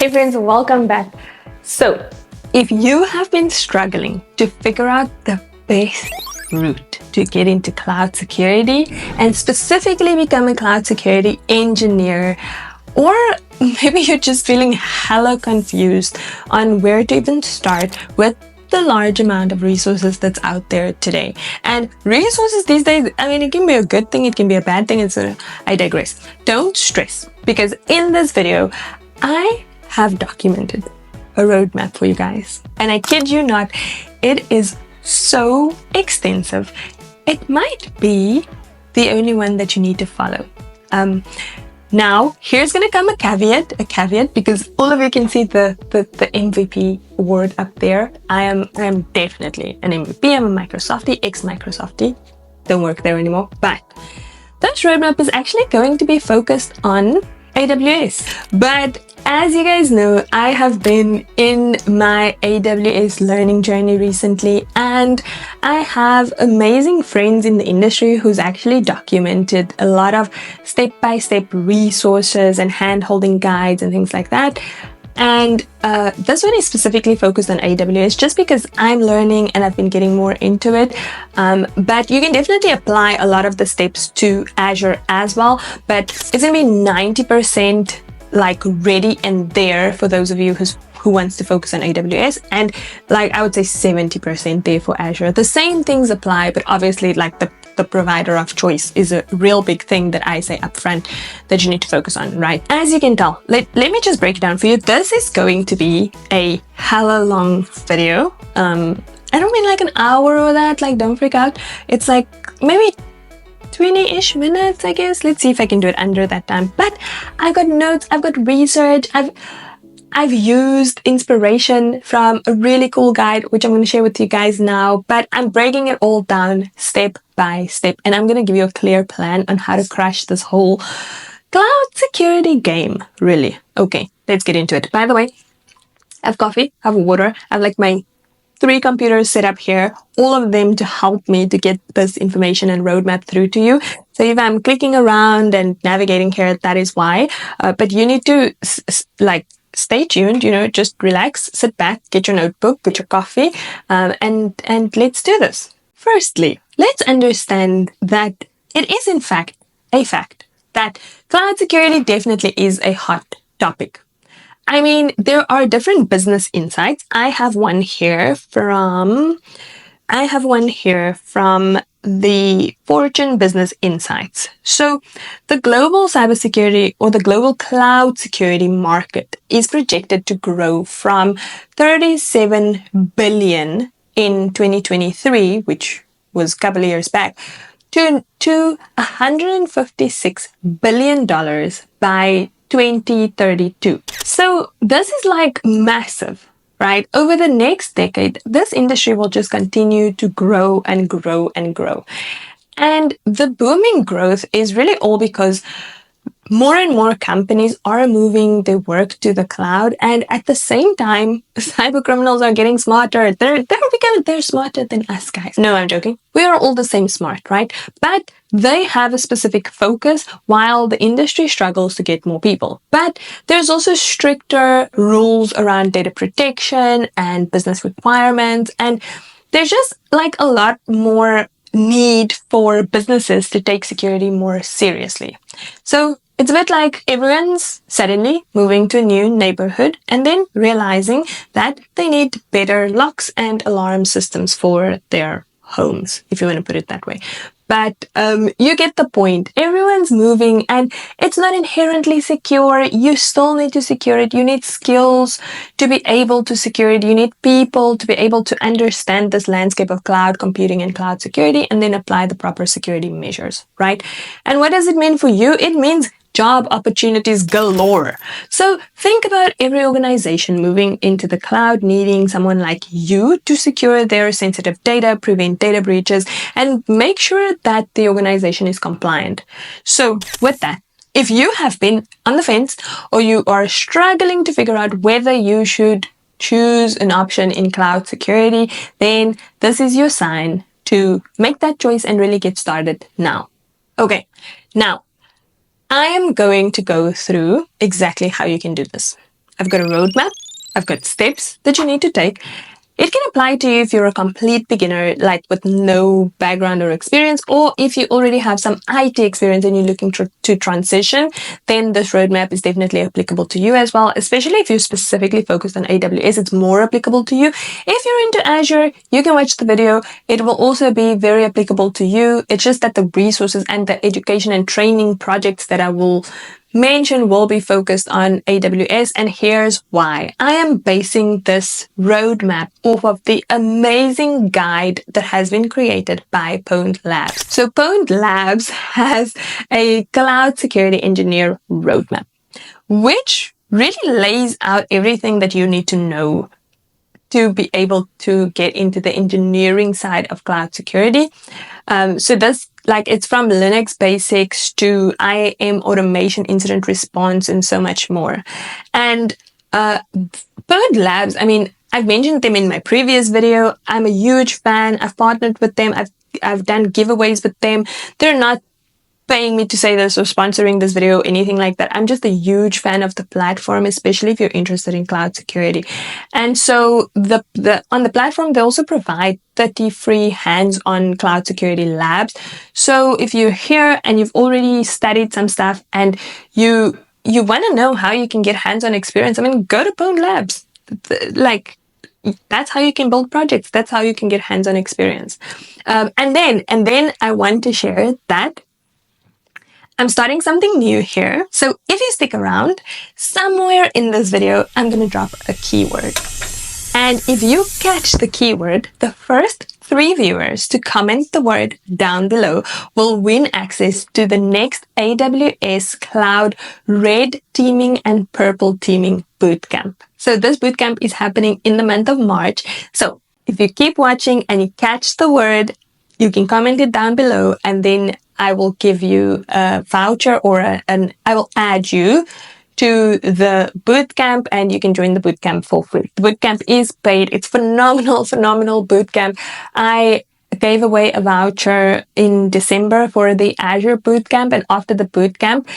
Hey friends, welcome back. So, if you have been struggling to figure out the best route to get into cloud security and specifically become a cloud security engineer, or maybe you're just feeling hella confused on where to even start with the large amount of resources that's out there today. And resources these days, I mean, it can be a good thing, it can be a bad thing, I digress. Don't stress, because in this video, I have documented a roadmap for you guys. And I kid you not, it is so extensive. It might be the only one that you need to follow. Now, here's going to come a caveat, because all of you can see the MVP award up there. I am definitely an MVP. I'm a Microsoftie, ex-Microsoftie. Don't work there anymore. But this roadmap is actually going to be focused on AWS. But as you guys know, I have been in my AWS learning journey recently, and I have amazing friends in the industry who's actually documented a lot of step-by-step resources and hand-holding guides and things like that. And this one is specifically focused on AWS just because I'm learning and I've been getting more into it. But you can definitely apply a lot of the steps to Azure as well. But it's going to be 90% like ready and there for those of you who wants to focus on AWS, and like I would say 70% there for Azure. The same things apply, but obviously like the provider of choice is a real big thing that I say upfront that you need to focus on, right? As you can tell, let me just break it down for you. This is going to be a hella long video. I don't mean like an hour or that, like don't freak out. It's like maybe 20-ish minutes, I guess. Let's see if I can do it under that time. But I've got notes, I've got research, I've used inspiration from a really cool guide, which I'm going to share with you guys now, but I'm breaking it all down step by step, and I'm going to give you a clear plan on how to crush this whole cloud security game, really. Okay, let's get into it. By the way, I have coffee, I have water, I have like my 3 computers set up here, all of them to help me to get this information and roadmap through to you. So if I'm clicking around and navigating here, that is why. But you need to stay tuned, just relax, sit back, get your notebook, get your coffee, and let's do this. Firstly, let's understand that it is in fact a fact that cloud security definitely is a hot topic. I mean, there are different business insights. I have one here from the Fortune Business Insights. So the global cybersecurity or the global cloud security market is projected to grow from 37 billion in 2023, which was a couple of years back, to $156 billion by 2032. So this is like massive, right? Over the next decade, this industry will just continue to grow and grow and grow. And the booming growth is really all because more and more companies are moving their work to the cloud, and at the same time, cyber criminals are getting smarter. They're smarter than us guys. No, I'm joking. We are all the same smart, right? But they have a specific focus while the industry struggles to get more people. But there's also stricter rules around data protection and business requirements, and there's just like a lot more need for businesses to take security more seriously. So it's a bit like everyone's suddenly moving to a new neighborhood and then realizing that they need better locks and alarm systems for their homes, if you want to put it that way. But you get the point. Everyone's moving and it's not inherently secure. You still need to secure it. You need skills to be able to secure it. You need people to be able to understand this landscape of cloud computing and cloud security and then apply the proper security measures, right? And what does it mean for you? It means job opportunities galore. So think about every organization moving into the cloud needing someone like you to secure their sensitive data, prevent data breaches, and make sure that the organization is compliant. So with that, if you have been on the fence or you are struggling to figure out whether you should choose an option in cloud security, then this is your sign to make that choice and really get started now. Okay, now I am going to go through exactly how you can do this. I've got a roadmap, I've got steps that you need to take. It can apply to you if you're a complete beginner, like with no background or experience, or if you already have some IT experience and you're looking to transition, then this roadmap is definitely applicable to you as well, especially if you're specifically focused on AWS, it's more applicable to you. If you're into Azure, you can watch the video. It will also be very applicable to you. It's just that the resources and the education and training projects that I will mention will be focused on AWS, and here's why. I am basing this roadmap off of the amazing guide that has been created by Pwned Labs. So Pwned Labs has a cloud security engineer roadmap, which really lays out everything that you need to know to be able to get into the engineering side of cloud security. So this, like, it's from Linux basics to IAM automation, incident response, and so much more. And Pwned Labs, I mean, I've mentioned them in my previous video. I'm a huge fan. I've partnered with them. I've done giveaways with them. They're not paying me to say this or sponsoring this video, anything like that. I'm just a huge fan of the platform, especially if you're interested in cloud security. And so on the platform, they also provide 30 free hands-on cloud security labs. So if you're here and you've already studied some stuff and you want to know how you can get hands-on experience, I mean, go to Pwned Labs. Like, that's how you can build projects. That's how you can get hands-on experience. And then I want to share that I'm starting something new here. So if you stick around, somewhere in this video, I'm going to drop a keyword. And if you catch the keyword, the first 3 viewers to comment the word down below will win access to the next AWS Cloud Red Teaming and Purple Teaming Bootcamp. So this bootcamp is happening in the month of March. So if you keep watching and you catch the word, you can comment it down below, and then I will give you a voucher or I will add you to the bootcamp, and you can join the bootcamp for free. The bootcamp is paid. It's phenomenal bootcamp. I gave away a voucher in December for the Azure bootcamp, and after the bootcamp,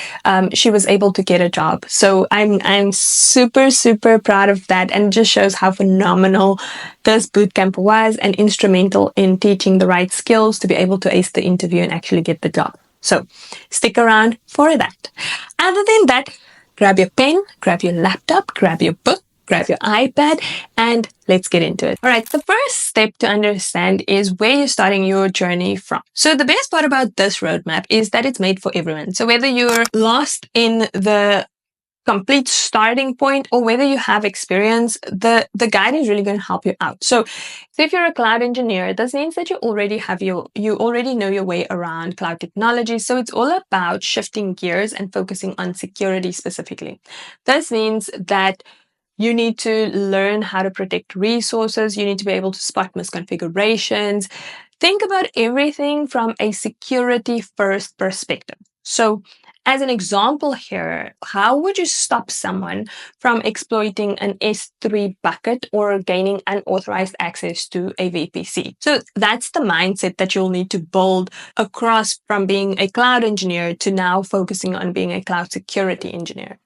she was able to get a job. So I'm super proud of that, and it just shows how phenomenal this bootcamp was and instrumental in teaching the right skills to be able to ace the interview and actually get the job. So stick around for that. Other than that, grab your pen, grab your laptop, grab your book, grab your iPad, and let's get into it. All right, the first step to understand is where you're starting your journey from. So the best part about this roadmap is that it's made for everyone. So whether you're lost in the complete starting point or whether you have experience, the guide is really going to help you out. So if you're a cloud engineer, this means that you already know your way around cloud technology. So it's all about shifting gears and focusing on security specifically. This means that you need to learn how to protect resources. You need to be able to spot misconfigurations. Think about everything from a security first perspective. So as an example here, how would you stop someone from exploiting an S3 bucket or gaining unauthorized access to a VPC? So that's the mindset that you'll need to build across from being a cloud engineer to now focusing on being a cloud security engineer.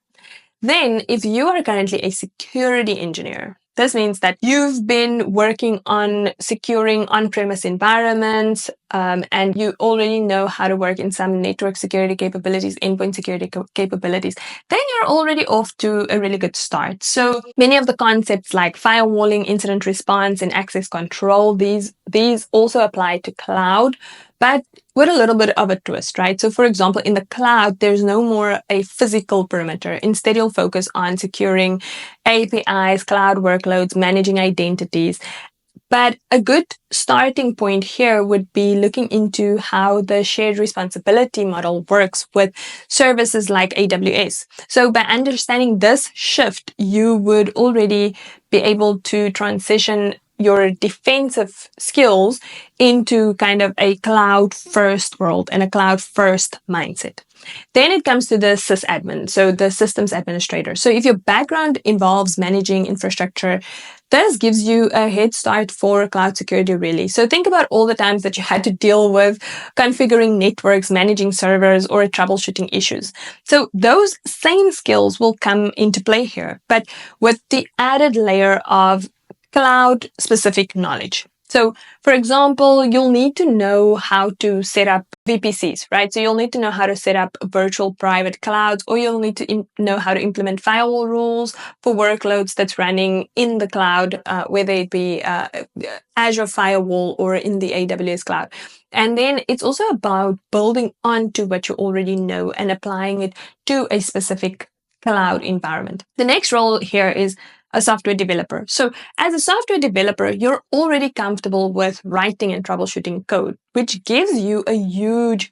Then, if you are currently a security engineer, this means that you've been working on securing on-premise environments, and you already know how to work in some network security capabilities, endpoint security capabilities, then you're already off to a really good start. So many of the concepts like firewalling, incident response, and access control, these also apply to cloud, but with a little bit of a twist, right? So for example, in the cloud, there's no more a physical perimeter. Instead, you'll focus on securing APIs, cloud workloads, managing identities. But a good starting point here would be looking into how the shared responsibility model works with services like AWS. So by understanding this shift, you would already be able to transition your defensive skills into kind of a cloud first world and a cloud first mindset. Then it comes to the sysadmin, so the systems administrator. So if your background involves managing infrastructure, this gives you a head start for cloud security, really. So think about all the times that you had to deal with configuring networks, managing servers, or troubleshooting issues. So those same skills will come into play here, but with the added layer of cloud-specific knowledge. So, for example, you'll need to know how to set up VPCs, right? So you'll need to know how to set up virtual private clouds, or you'll need to know how to implement firewall rules for workloads that's running in the cloud, whether it be Azure Firewall or in the AWS cloud. And then it's also about building onto what you already know and applying it to a specific cloud environment. The next role here is a software developer. So as a software developer, you're already comfortable with writing and troubleshooting code, which gives you a huge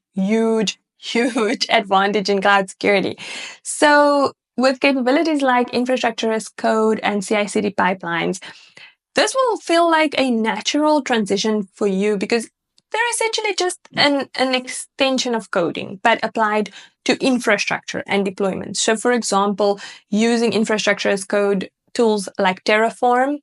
advantage in cloud security. So with capabilities like infrastructure as code and CI/CD pipelines, this will feel like a natural transition for you because they're essentially just an extension of coding, but applied to infrastructure and deployment. So for example, using infrastructure as code tools like Terraform,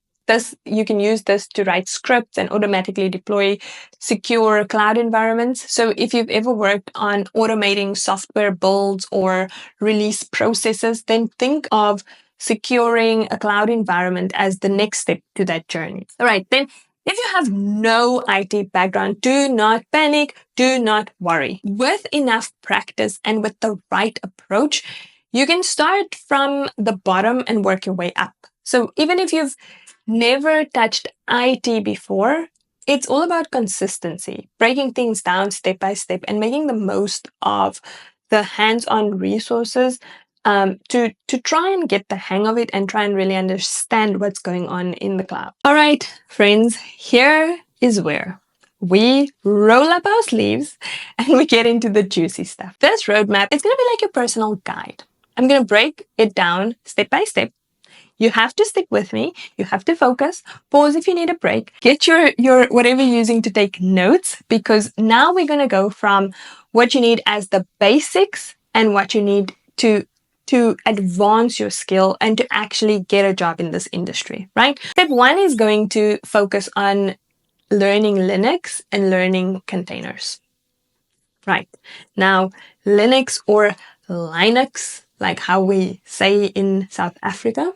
you can use this to write scripts and automatically deploy secure cloud environments. So if you've ever worked on automating software builds or release processes, then think of securing a cloud environment as the next step to that journey. All right, then if you have no IT background, do not panic, do not worry. With enough practice and with the right approach, you can start from the bottom and work your way up. So even if you've never touched IT before, it's all about consistency, breaking things down step by step and making the most of the hands-on resources to try and get the hang of it and try and really understand what's going on in the cloud. All right, friends, here is where we roll up our sleeves and we get into the juicy stuff. This roadmap is going to be like your personal guide. I'm going to break it down step by step. You have to stick with me. You have to focus. Pause if you need a break. Get your whatever you're using to take notes, because now we're going to go from what you need as the basics and what you need to advance your skill and to actually get a job in this industry, right? Step 1 is going to focus on learning Linux and learning containers. Right. Now, Linux or Linux, like how we say in South Africa,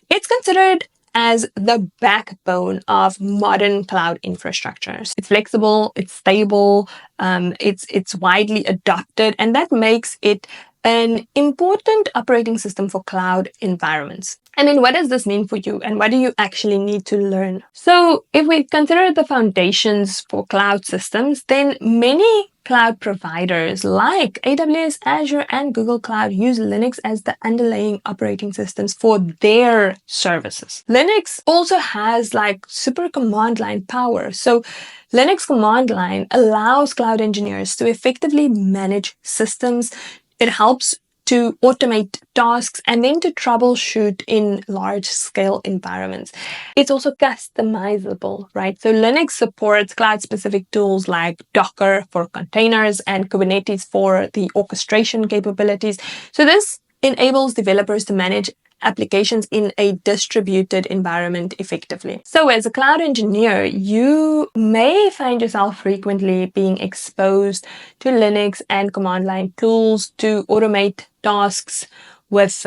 it's considered as the backbone of modern cloud infrastructures. It's flexible, it's stable, it's widely adopted, and that makes it an important operating system for cloud environments. And then what does this mean for you, and what do you actually need to learn? So if we consider the foundations for cloud systems, then many cloud providers like AWS, Azure, and Google Cloud use Linux as the underlying operating systems for their services. Linux also has like super command line power. So Linux command line allows cloud engineers to effectively manage systems. It helps to automate tasks and then to troubleshoot in large-scale environments. It's also customizable, right? So Linux supports cloud-specific tools like Docker for containers and Kubernetes for the orchestration capabilities. So this enables developers to manage applications in a distributed environment effectively. So as a cloud engineer, you may find yourself frequently being exposed to Linux and command line tools to automate tasks with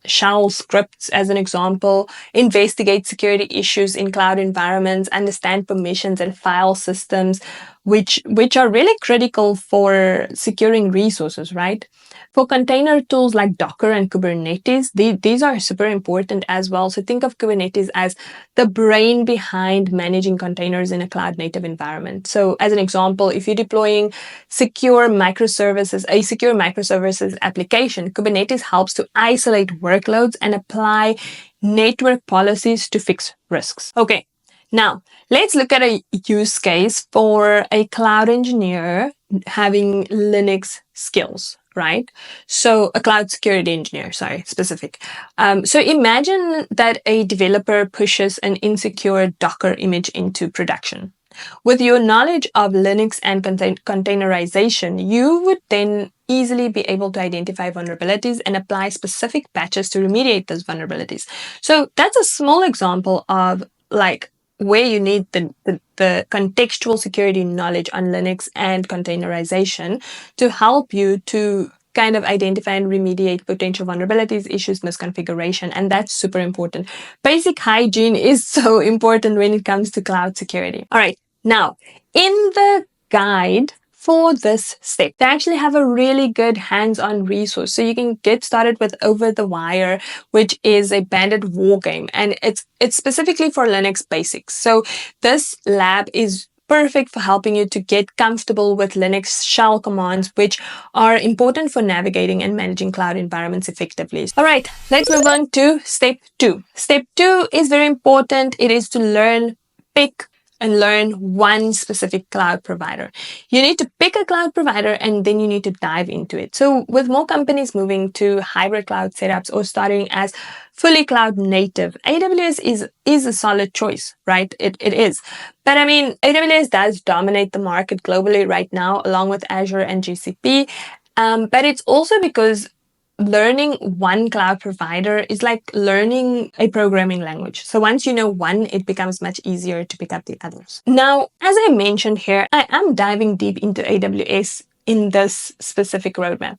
shell scripts, as an example, investigate security issues in cloud environments, understand permissions and file systems, which are really critical for securing resources, right? For container tools like Docker and Kubernetes, these are super important as well. So think of Kubernetes as the brain behind managing containers in a cloud-native environment. So as an example, if you're deploying a secure microservices application, Kubernetes helps to isolate workloads and apply network policies to fix risks. Okay, now let's look at a use case for a cloud engineer having Linux skills. right? So a cloud security engineer, sorry, specific. So imagine that a developer pushes an insecure Docker image into production. With your knowledge of Linux and containerization, you would then easily be able to identify vulnerabilities and apply specific patches to remediate those vulnerabilities. So that's a small example of like where you need the contextual security knowledge on Linux and containerization to help you to kind of identify and remediate potential vulnerabilities, issues, misconfiguration, and that's super important. Basic hygiene is so important when it comes to cloud security. All right, now in the guide for this step, they actually have a really good hands-on resource. So you can get started with OverTheWire, which is a Bandit Wargame, and it's specifically for Linux basics. So this lab is perfect for helping you to get comfortable with Linux shell commands, which are important for navigating and managing cloud environments effectively. All right, let's move on to step 2. Step 2 is very important. It is to pick and learn one specific cloud provider. You need to pick a cloud provider and then you need to dive into it. So with more companies moving to hybrid cloud setups or starting as fully cloud native, AWS is a solid choice, right? It is. But I mean, AWS does dominate the market globally right now, along with Azure and GCP. But it's also because learning one cloud provider is like learning a programming language. So once you know one, it becomes much easier to pick up the others. Now, as I mentioned here, I am diving deep into AWS in this specific roadmap.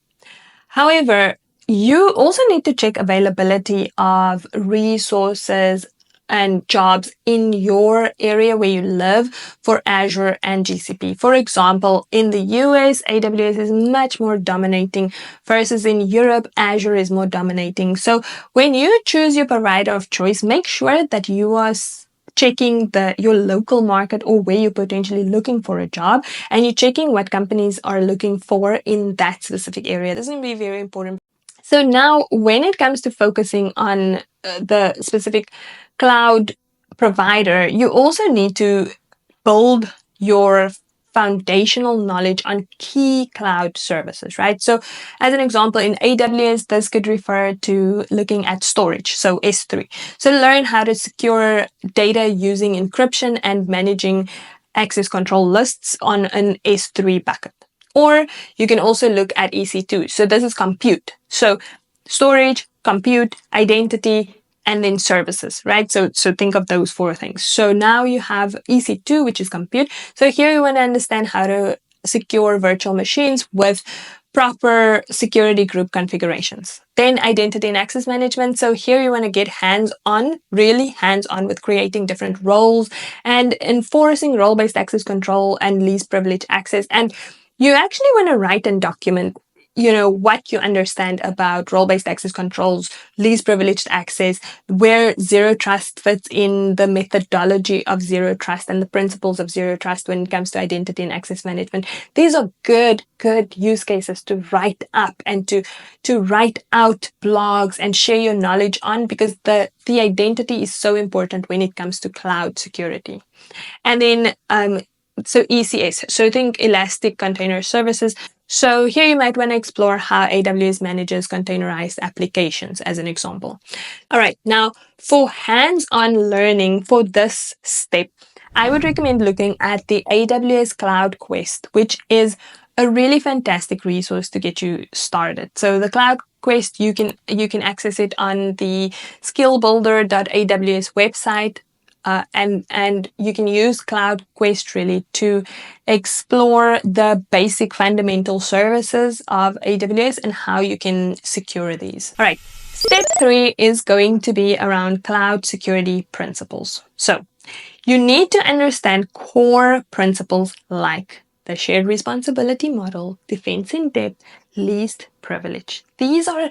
However, you also need to check availability of resources and jobs in your area where you live for Azure and GCP. For example, in the US, AWS is much more dominating versus in Europe, Azure is more dominating. So when you choose your provider of choice, make sure that you are checking your local market or where you're potentially looking for a job, and you're checking what companies are looking for in that specific area. This is going to be very important. So now when it comes to focusing on the specific cloud provider, you also need to build your foundational knowledge on key cloud services, right? So as an example, in AWS, this could refer to looking at storage, so S3. So learn how to secure data using encryption and managing access control lists on an S3 bucket. Or you can also look at EC2. So this is compute. So storage, compute, identity, and then services, right? So think of those 4 things. So now you have EC2, which is compute. So here you want to understand how to secure virtual machines with proper security group configurations. Then identity and access management. So here you want to get hands-on, really hands-on with creating different roles and enforcing role-based access control and least privilege access. And you actually want to write and document what you understand about role-based access controls, least privileged access, where zero trust fits in the methodology of zero trust and the principles of zero trust when it comes to identity and access management. These are good use cases to write up and to write out blogs and share your knowledge on, because the identity is so important when it comes to cloud security. And then so ECS, so think Elastic Container Services. So here you might want to explore how AWS manages containerized applications as an example. All right, now for hands-on learning for this step, I would recommend looking at the AWS Cloud Quest, which is a really fantastic resource to get you started. So the Cloud Quest, you can access it on the SpecialPublications website. And you can use Cloud Quest really to explore the basic fundamental services of AWS and how you can secure these. All right, step 3 is going to be around cloud security principles. So you need to understand core principles like the shared responsibility model, defense in depth, least privilege. These are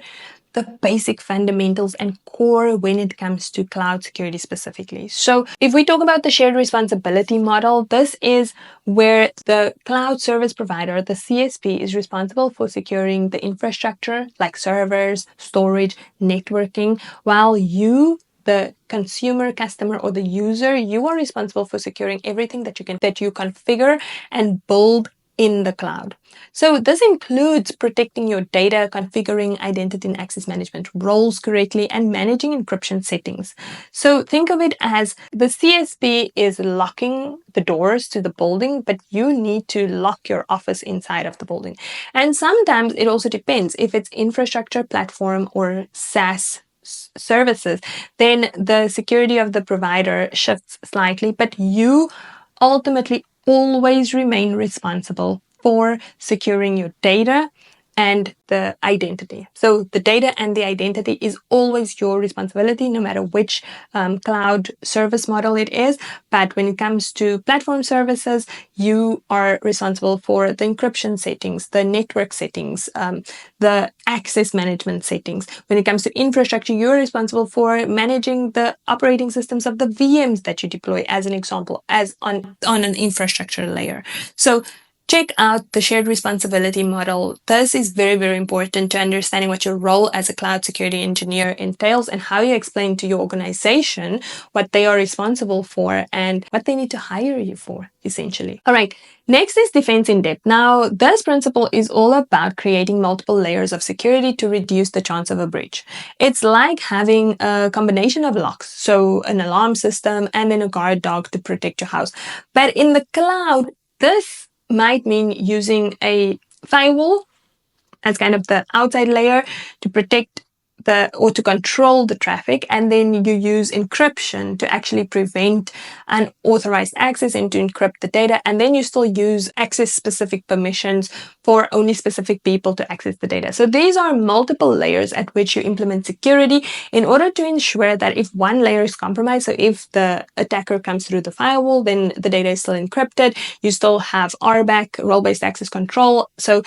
the basic fundamentals and core when it comes to cloud security specifically. So if we talk about the shared responsibility model, this is where the cloud service provider, the CSP, is responsible for securing the infrastructure like servers, storage, networking, while you, the consumer, customer, or the user, you are responsible for securing everything that you configure and build in the cloud. So this includes protecting your data, configuring identity and access management roles correctly, and managing encryption settings. So think of it as the CSP is locking the doors to the building, but you need to lock your office inside of the building. And sometimes it also depends if it's infrastructure, platform, or SaaS services, then the security of the provider shifts slightly, but you ultimately always remain responsible for securing your data and the identity. So the data and the identity is always your responsibility, no matter which cloud service model it is. But when it comes to platform services, you are responsible for the encryption settings, the network settings, the access management settings. When it comes to infrastructure, you're responsible for managing the operating systems of the VMs that you deploy, as an example, as on an infrastructure layer. So check out the shared responsibility model. This is very, very important to understanding what your role as a cloud security engineer entails and how you explain to your organization what they are responsible for and what they need to hire you for, essentially. All right, next is defense in depth. Now, this principle is all about creating multiple layers of security to reduce the chance of a breach. It's like having a combination of locks, so an alarm system and then a guard dog to protect your house. But in the cloud, this might mean using a firewall as kind of the outside layer to protect or to control the traffic, and then you use encryption to actually prevent unauthorized access and to encrypt the data, and then you still use access-specific permissions for only specific people to access the data. So these are multiple layers at which you implement security in order to ensure that if one layer is compromised, so if the attacker comes through the firewall, then the data is still encrypted, you still have RBAC, role-based access control, so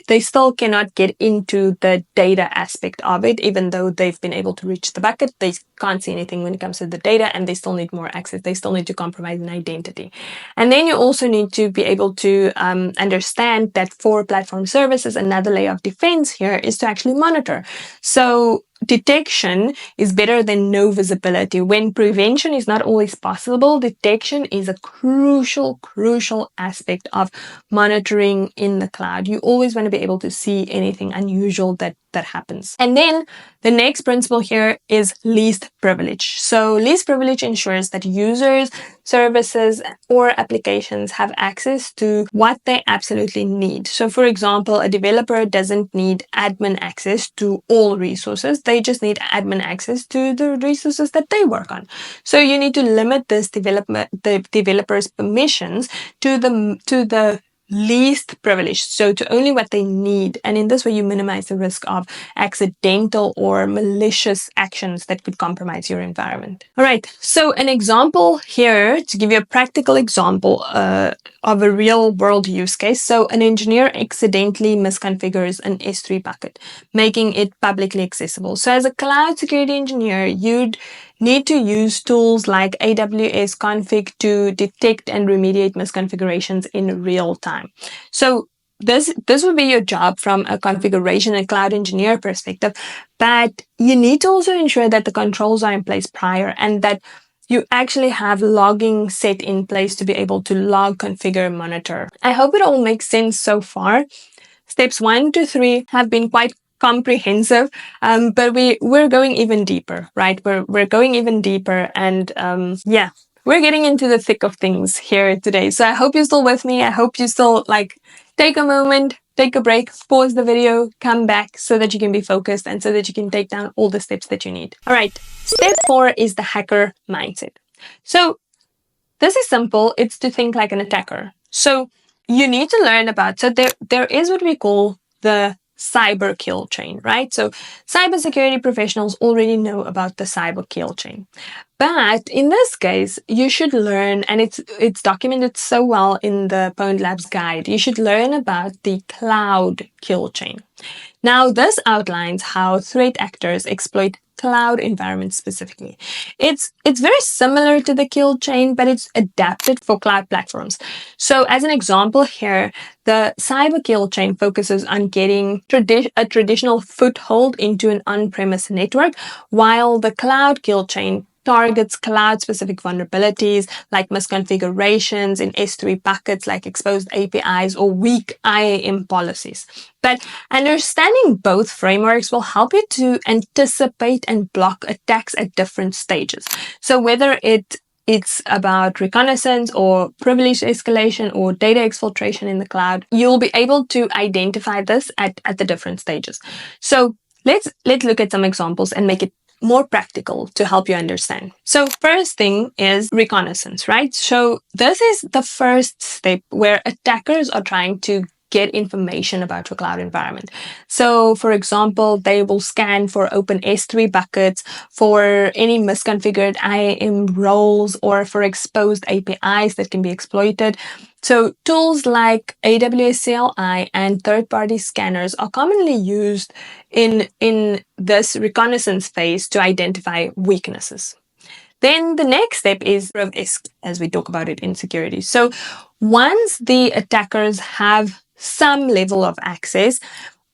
they still cannot get into the data aspect of it. Even though they've been able to reach the bucket, they can't see anything when it comes to the data, and they still need more access. They still need to compromise an identity. And then you also need to be able to understand that for platform services, another layer of defense here is to actually monitor. So detection is better than no visibility. When prevention is not always possible, detection is a crucial aspect of monitoring in the cloud. You always want to be able to see anything unusual that happens. And then the next principle here is least privilege. So least privilege ensures that users, services, or applications have access to what they absolutely need. So for example, a developer doesn't need admin access to all resources. They just need admin access to the resources that they work on. So you need to limit the developer's permissions to the least privileged, so to only what they need, and in this way you minimize the risk of accidental or malicious actions that could compromise your environment. All right, so an example here to give you a practical example of a real world use case. So an engineer accidentally misconfigures an S3 bucket, making it publicly accessible. So as a cloud security engineer, you'd need to use tools like AWS config to detect and remediate misconfigurations in real time. So this would be your job from a configuration and cloud engineer perspective, but you need to also ensure that the controls are in place prior and that you actually have logging set in place to be able to log, configure, monitor. I hope it all makes sense so far. Steps 1 to 3 have been quite comprehensive, but we're going even deeper, right? We're going even deeper, and we're getting into the thick of things here today. So I hope you're still with me. I hope you still take a moment, take a break, pause the video, come back so that you can be focused and so that you can take down all the steps that you need. All right, step 4 is the hacker mindset. So this is simple. It's to think like an attacker. So you need to learn about, so there is what we call the cyber kill chain, right? So cybersecurity professionals already know about the cyber kill chain. But in this case, you should learn, and it's documented so well in the Pwned Labs guide, you should learn about the cloud kill chain. Now, this outlines how threat actors exploit cloud environments specifically. It's very similar to the kill chain, but it's adapted for cloud platforms. So as an example here, the cyber kill chain focuses on getting a traditional foothold into an on-premise network, while the cloud kill chain targets cloud-specific vulnerabilities like misconfigurations in S3 buckets like exposed APIs or weak IAM policies. But understanding both frameworks will help you to anticipate and block attacks at different stages. So whether it's about reconnaissance or privilege escalation or data exfiltration in the cloud, you'll be able to identify this at the different stages. So let's look at some examples and make it more practical to help you understand. So first thing is reconnaissance, right? So this is the first step where attackers are trying to get information about your cloud environment. So for example, they will scan for open S3 buckets, for any misconfigured IAM roles, or for exposed APIs that can be exploited. So tools like AWS CLI and third-party scanners are commonly used in this reconnaissance phase to identify weaknesses. Then the next step is risk, as we talk about it in security. So once the attackers have some level of access,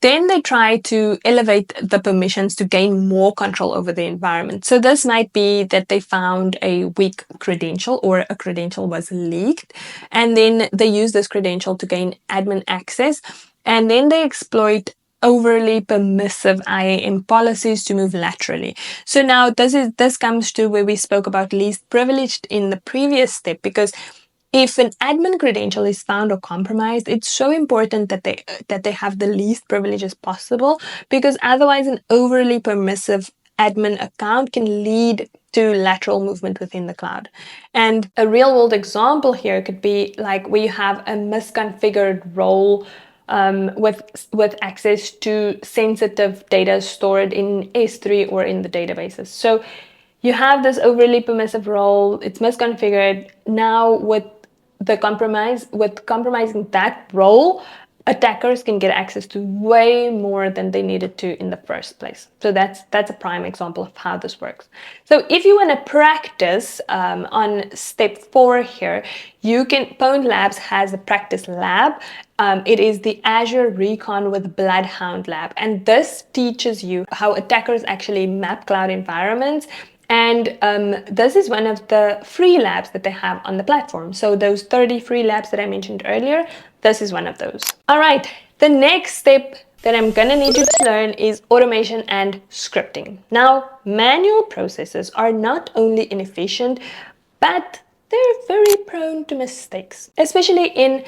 then they try to elevate the permissions to gain more control over the environment. So this might be that they found a weak credential or a credential was leaked, and then they use this credential to gain admin access, and then they exploit overly permissive IAM policies to move laterally. So now this comes to where we spoke about least privileged in the previous step, because if an admin credential is found or compromised, it's so important that they have the least privileges possible, because otherwise an overly permissive admin account can lead to lateral movement within the cloud. And a real world example here could be like where you have a misconfigured role with access to sensitive data stored in S3 or in the databases. So you have this overly permissive role, it's misconfigured. Now with compromising that role, attackers can get access to way more than they needed to in the first place. So that's a prime example of how this works. So if you want to practice on step 4 here, Pwned Labs has a practice lab. It is the Azure Recon with BloodHound Lab, and this teaches you how attackers actually map cloud environments. And this is one of the free labs that they have on the platform. So those 30 free labs that I mentioned earlier, this is one of those. All right, the next step that I'm gonna need you to learn is automation and scripting. Now, manual processes are not only inefficient, but they're very prone to mistakes, especially in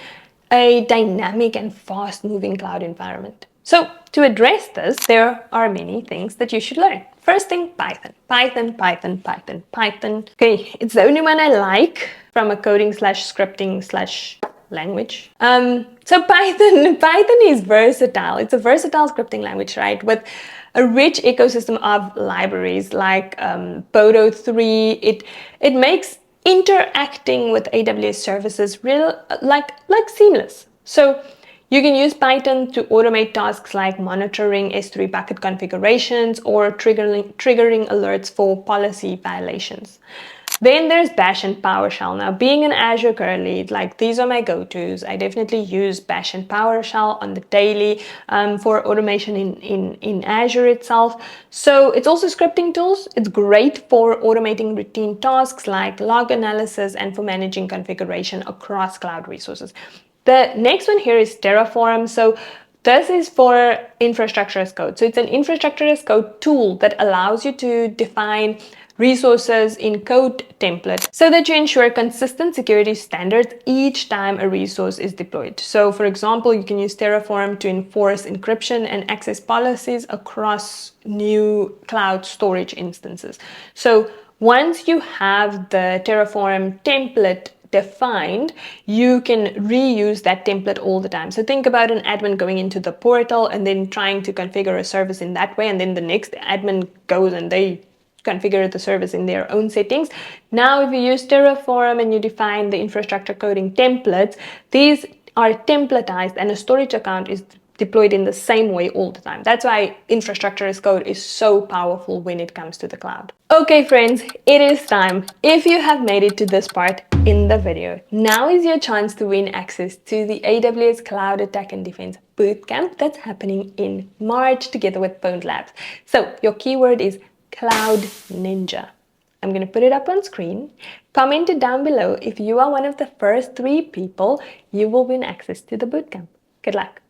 a dynamic and fast-moving cloud environment. So to address this, there are many things that you should learn. First thing, Python. Python. Okay, it's the only one I like from a coding/scripting/language. So Python is versatile. It's a versatile scripting language, right? With a rich ecosystem of libraries like Bodo3. It makes interacting with AWS services like seamless. So you can use Python to automate tasks like monitoring S3 bucket configurations or triggering alerts for policy violations. Then there's Bash and PowerShell. Now, being an Azure girl lead, like these are my go-tos. I definitely use Bash and PowerShell on the daily for automation in Azure itself. So it's also scripting tools. It's great for automating routine tasks like log analysis and for managing configuration across cloud resources. The next one here is Terraform. So this is for infrastructure as code. So it's an infrastructure as code tool that allows you to define resources in code template so that you ensure consistent security standards each time a resource is deployed. So for example, you can use Terraform to enforce encryption and access policies across new cloud storage instances. So once you have the Terraform template defined, you can reuse that template all the time. So think about an admin going into the portal and then trying to configure a service in that way, and then the next admin goes and they configure the service in their own settings. Now, if you use Terraform and you define the infrastructure coding templates, these are templatized and a storage account is deployed in the same way all the time. That's why infrastructure as code is so powerful when it comes to the cloud. Okay, friends, it is time. If you have made it to this part in the video, now is your chance to win access to the AWS Cloud Attack and Defense Bootcamp that's happening in March together with Pwned Labs. So your keyword is Cloud Ninja. I'm going to put it up on screen. Comment it down below if you are one of the first 3 people. You will win access to the bootcamp. Good luck.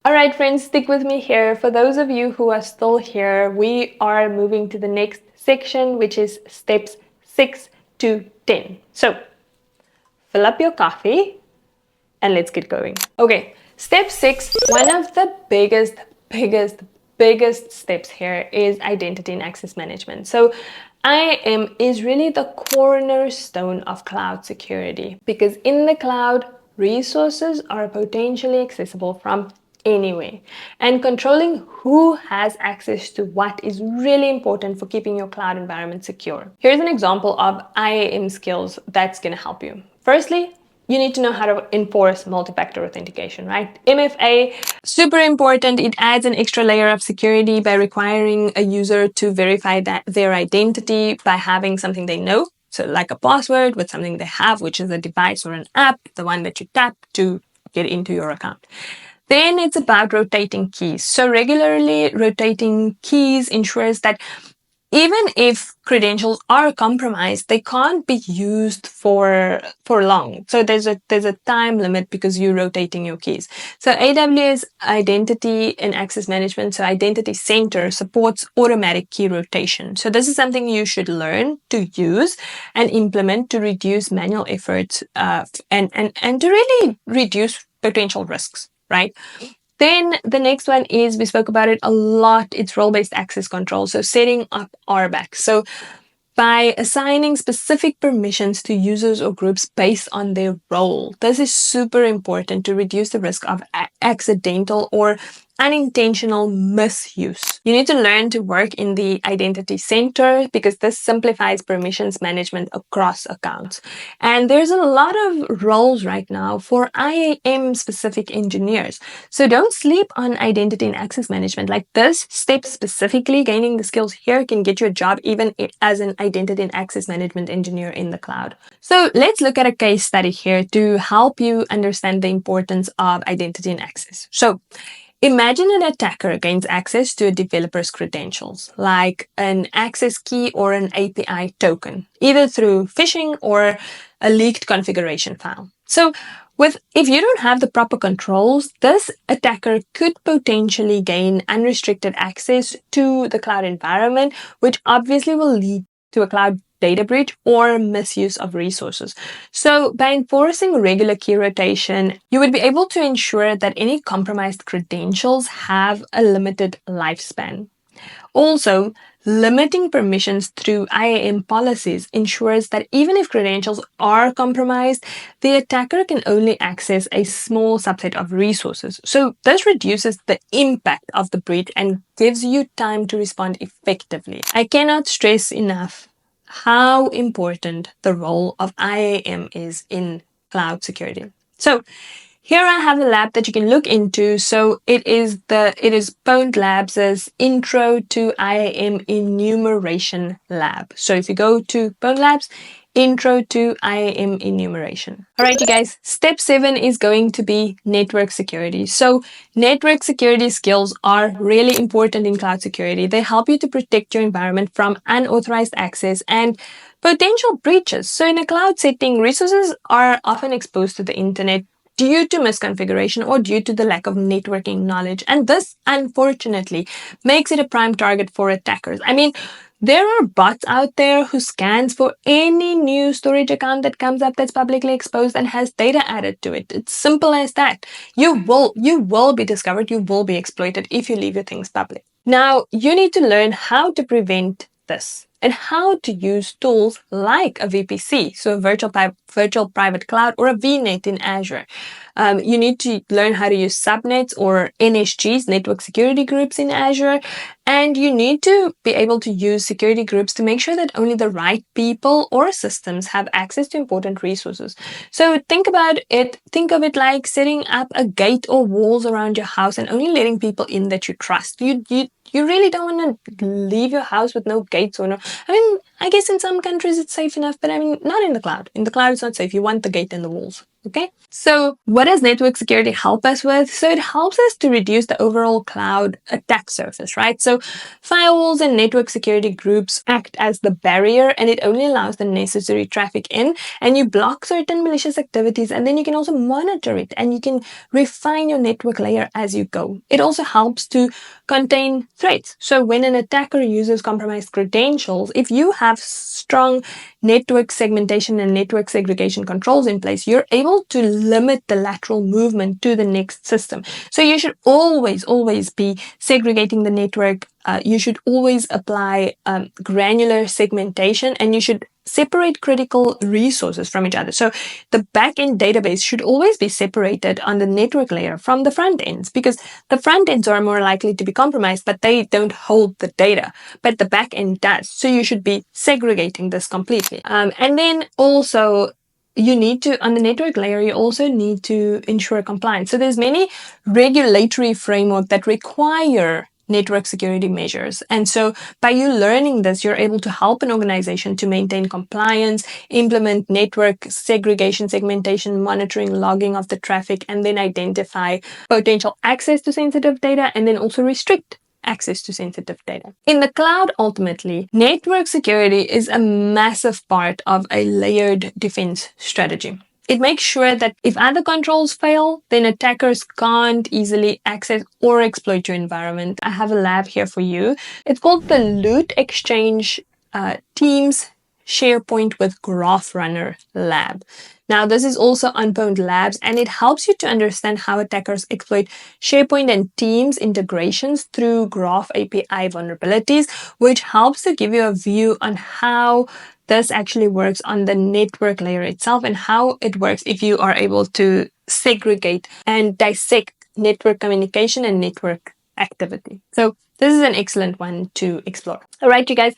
Alright friends, stick with me here. For those of you who are still here, we are moving to the next section, which is steps 6 to 10. So, fill up your coffee and let's get going. Okay, step 6, one of the biggest steps here is identity and access management. So IAM is really the cornerstone of cloud security, because in the cloud, resources are potentially accessible from anywhere, and controlling who has access to what is really important for keeping your cloud environment secure. Here's an example of IAM skills that's going to help you. Firstly, you need to know how to enforce multi-factor authentication, right? MFA, super important. It adds an extra layer of security by requiring a user to verify that their identity by having something they know. So like a password with something they have, which is a device or an app, the one that you tap to get into your account. Then it's about rotating keys. So regularly rotating keys ensures that even if credentials are compromised, they can't be used for long. So there's a time limit because you're rotating your keys. So AWS Identity and Access Management, so Identity Center, supports automatic key rotation. So this is something you should learn to use and implement to reduce manual efforts and to really reduce potential risks, right? Then the next one is, we spoke about it a lot, it's role-based access control. So setting up RBAC. So by assigning specific permissions to users or groups based on their role. This is super important to reduce the risk of accidental or unintentional misuse. You need to learn to work in the identity center because this simplifies permissions management across accounts. And there's a lot of roles right now for IAM specific engineers. So don't sleep on identity and access management. Like this step specifically, gaining the skills here can get you a job even as an identity and access management engineer in the cloud. So let's look at a case study here to help you understand the importance of identity and access. So imagine an attacker gains access to a developer's credentials, like an access key or an API token, either through phishing or a leaked configuration file. So if you don't have the proper controls, this attacker could potentially gain unrestricted access to the cloud environment, which obviously will lead to a cloud data breach or misuse of resources. So by enforcing regular key rotation, you would be able to ensure that any compromised credentials have a limited lifespan. Also, limiting permissions through IAM policies ensures that even if credentials are compromised, the attacker can only access a small subset of resources. So this reduces the impact of the breach and gives you time to respond effectively. I cannot stress enough how important the role of IAM is in cloud security. So here I have the lab that you can look into. So it is Pwned Labs' Intro to IAM Enumeration Lab. So if you go to Pwned Labs, Intro to IAM Enumeration. Alright you guys, step 7 is going to be network security. So network security skills are really important in cloud security. They help you to protect your environment from unauthorized access and potential breaches. So in a cloud setting, resources are often exposed to the internet due to misconfiguration or due to the lack of networking knowledge. And this, unfortunately, makes it a prime target for attackers. I mean, there are bots out there who scans for any new storage account that comes up that's publicly exposed and has data added to it. It's simple as that. You will be discovered, you will be exploited if you leave your things public. Now, you need to learn how to prevent this and how to use tools like a VPC, so a virtual private cloud, or a VNet in Azure. You need to learn how to use subnets or NSGs, network security groups in Azure, and you need to be able to use security groups to make sure that only the right people or systems have access to important resources. So think of it like setting up a gate or walls around your house and only letting people in that you trust. You really don't want to leave your house with no gates or no. I mean, I guess in some countries it's safe enough, but I mean, not in the cloud. In the cloud, it's not safe. You want the gate and the walls. Okay, so what does network security help us with? So it helps us to reduce the overall cloud attack surface, right? So firewalls and network security groups act as the barrier, and it only allows the necessary traffic in, and you block certain malicious activities, and then you can also monitor it, and you can refine your network layer as you go. It also helps to contain threats. So when an attacker uses compromised credentials, if you have strong network segmentation and network segregation controls in place, you're able to limit the lateral movement to the next system. So you should always be segregating the network. You should always apply granular segmentation, and you should separate critical resources from each other. So the back-end database should always be separated on the network layer from the front ends, because the front ends are more likely to be compromised, but they don't hold the data, but the back end does. So you should be segregating this completely. And then also, you need to, on the network layer, you also need to ensure compliance. So there's many regulatory framework that require network security measures. And so by you learning this, you're able to help an organization to maintain compliance, implement network segregation, segmentation, monitoring, logging of the traffic, and then identify potential access to sensitive data, and then also restrict access to sensitive data. In the cloud, ultimately, network security is a massive part of a layered defense strategy. It makes sure that if other controls fail, then attackers can't easily access or exploit your environment. I have a lab here for you. It's called the Loot Exchange Teams SharePoint with GraphRunner Lab. Now, this is also on Pwned Labs, and it helps you to understand how attackers exploit SharePoint and Teams integrations through Graph API vulnerabilities, which helps to give you a view on how this actually works on the network layer itself, and how it works if you are able to segregate and dissect network communication and network activity. So this is an excellent one to explore. All right, you guys.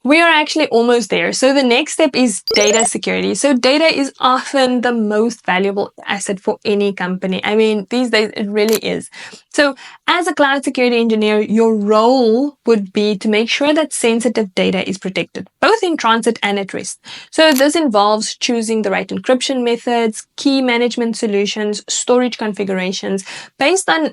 We are actually almost there. So the next step is data security. So data is often the most valuable asset for any company. I mean, these days it really is. So as a cloud security engineer, your role would be to make sure that sensitive data is protected, both in transit and at rest. So this involves choosing the right encryption methods, key management solutions, storage configurations based on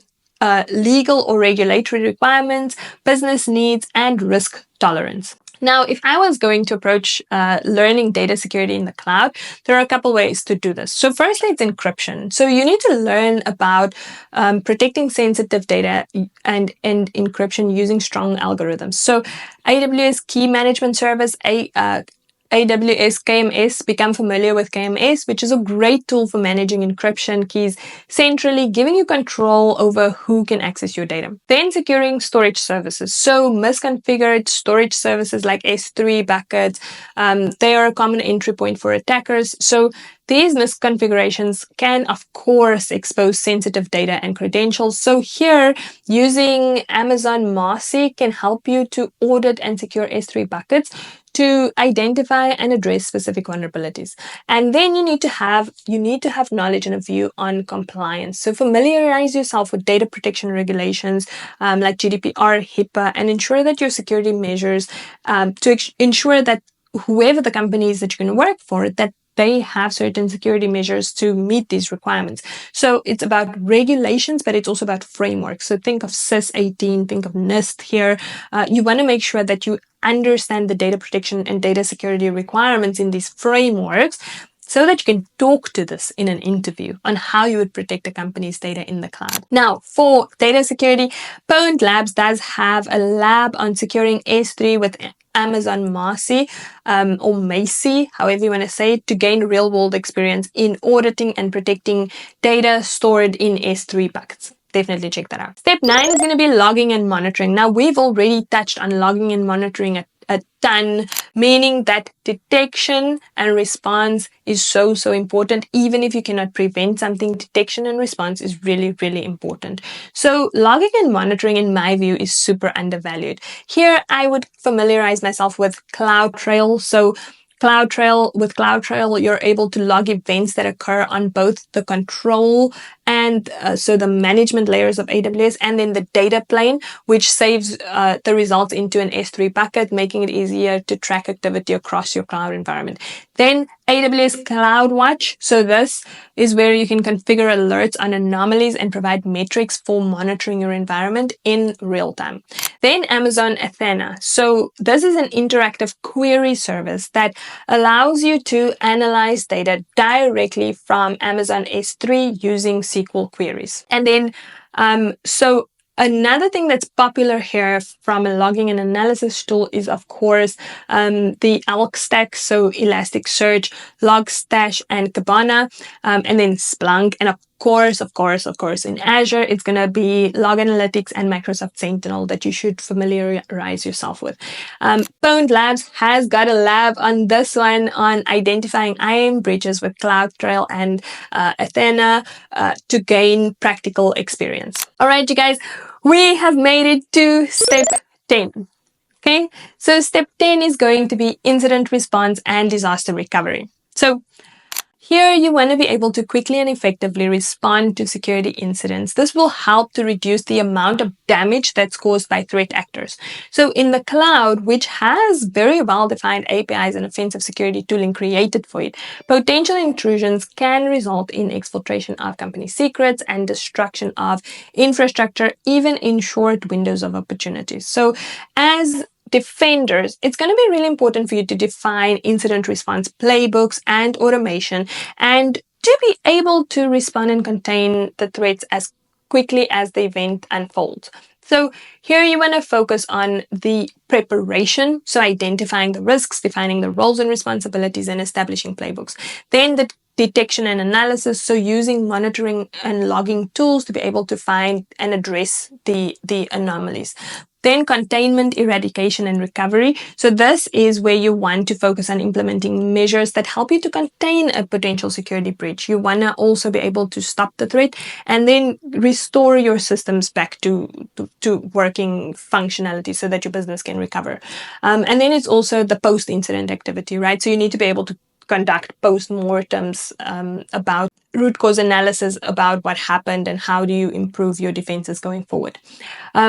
legal or regulatory requirements, business needs, and risk tolerance. Now, if I was going to approach learning data security in the cloud, there are a couple ways to do this. So firstly, it's encryption. So you need to learn about protecting sensitive data and encryption using strong algorithms. So AWS Key Management Service, AWS KMS, become familiar with KMS, which is a great tool for managing encryption keys centrally, giving you control over who can access your data. Then securing storage services. So misconfigured storage services like S3 buckets, they are a common entry point for attackers. So these misconfigurations can, of course, expose sensitive data and credentials. So here, using Amazon IaC can help you to audit and secure S3 buckets to identify and address specific vulnerabilities. And then you need to have knowledge and a view on compliance. So familiarize yourself with data protection regulations like GDPR, HIPAA, and ensure that your security measures to ensure that whoever the company is that you're going to work for, that they have certain security measures to meet these requirements. So it's about regulations, but it's also about frameworks. So think of CIS 18, think of NIST here. You want to make sure that you understand the data protection and data security requirements in these frameworks, so that you can talk to this in an interview on how you would protect a company's data in the cloud. Now, for data security, Pwned Labs does have a lab on securing S3 with Amazon IaC, or IaC, however you want to say it, to gain real-world experience in auditing and protecting data stored in S3 buckets. Definitely check that out. Step 9 is going to be logging and monitoring. Now, we've already touched on logging and monitoring a ton, meaning that detection and response is so important. Even if you cannot prevent something, detection and response is really important. So logging and monitoring, in my view, is super undervalued. Here, I would familiarize myself with CloudTrail. So with CloudTrail, you're able to log events that occur on both the control and so the management layers of AWS, and then the data plane, which saves the results into an S3 bucket, making it easier to track activity across your cloud environment. Then AWS CloudWatch. So this is where you can configure alerts on anomalies and provide metrics for monitoring your environment in real time. Then Amazon Athena. So this is an interactive query service that allows you to analyze data directly from Amazon S3 using SQL queries. And then, so another thing that's popular here from a logging and analysis tool is, of course, the ELK stack, so Elasticsearch, Logstash, and Kibana, and then Splunk, and of course, in Azure, it's going to be Log Analytics and Microsoft Sentinel that you should familiarize yourself with. Pwned Labs has got a lab on this one on identifying IAM breaches with CloudTrail and Athena to gain practical experience. All right, you guys, we have made it to step 10. Okay, so step 10 is going to be incident response and disaster recovery. So here, you want to be able to quickly and effectively respond to security incidents. This will help to reduce the amount of damage that's caused by threat actors. So in the cloud, which has very well-defined APIs and offensive security tooling created for it, potential intrusions can result in exfiltration of company secrets and destruction of infrastructure, even in short windows of opportunities. So as defenders, it's going to be really important for you to define incident response playbooks and automation, and to be able to respond and contain the threats as quickly as the event unfolds. So here you want to focus on the preparation, so identifying the risks, defining the roles and responsibilities, and establishing playbooks. Then the detection and analysis, so using monitoring and logging tools to be able to find and address the anomalies. Then containment, eradication, and recovery. So this is where you want to focus on implementing measures that help you to contain a potential security breach. You want to also be able to stop the threat and then restore your systems back to working functionality so that your business can recover. And then it's also the post-incident activity, right? So you need to be able to conduct post-mortems about root cause analysis about what happened and how do you improve your defenses going forward.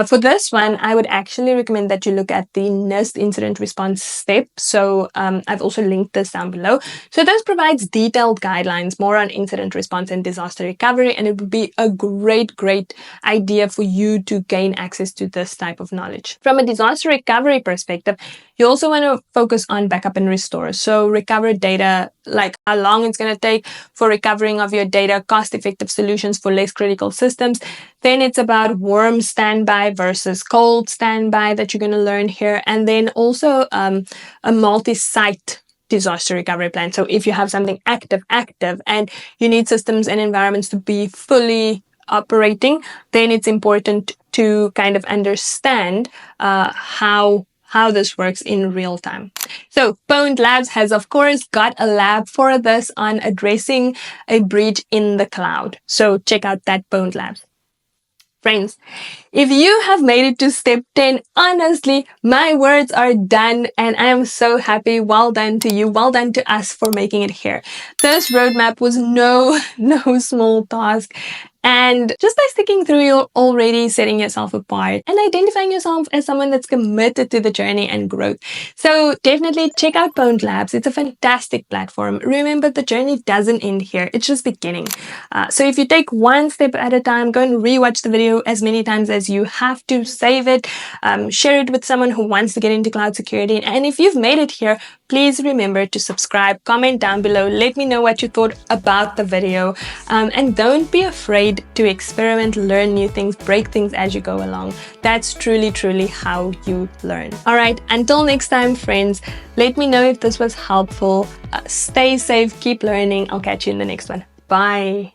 For this one, I would actually recommend that you look at the NIST Incident Response Steps. So I've also linked this down below. So this provides detailed guidelines more on incident response and disaster recovery, and it would be a great idea for you to gain access to this type of knowledge. From a disaster recovery perspective, you also want to focus on backup and restore. So recover data, like how long it's going to take for recovering of your data, cost-effective solutions for less critical systems. Then it's about warm standby versus cold standby that you're going to learn here. And then also a multi-site disaster recovery plan. So if you have something active, and you need systems and environments to be fully operating, then it's important to kind of understand how this works in real time. So Pwned Labs has, of course, got a lab for this on addressing a breach in the cloud. So check out that Pwned Labs. Friends, if you have made it to step 10, honestly, my words are done and I am so happy. Well done to you. Well done to us for making it here. This roadmap was no small task. And just by sticking through, you're already setting yourself apart and identifying yourself as someone that's committed to the journey and growth. So definitely check out Pwned Labs. It's a fantastic platform. Remember, the journey doesn't end here. It's just beginning. So if you take one step at a time, go and rewatch the video as many times as you have to, save it, share it with someone who wants to get into cloud security. And if you've made it here, please remember to subscribe, comment down below, let me know what you thought about the video, and don't be afraid to experiment, learn new things, break things as you go along. That's truly how you learn. All right, until next time, friends, let me know if this was helpful. Stay safe, keep learning. I'll catch you in the next one. Bye.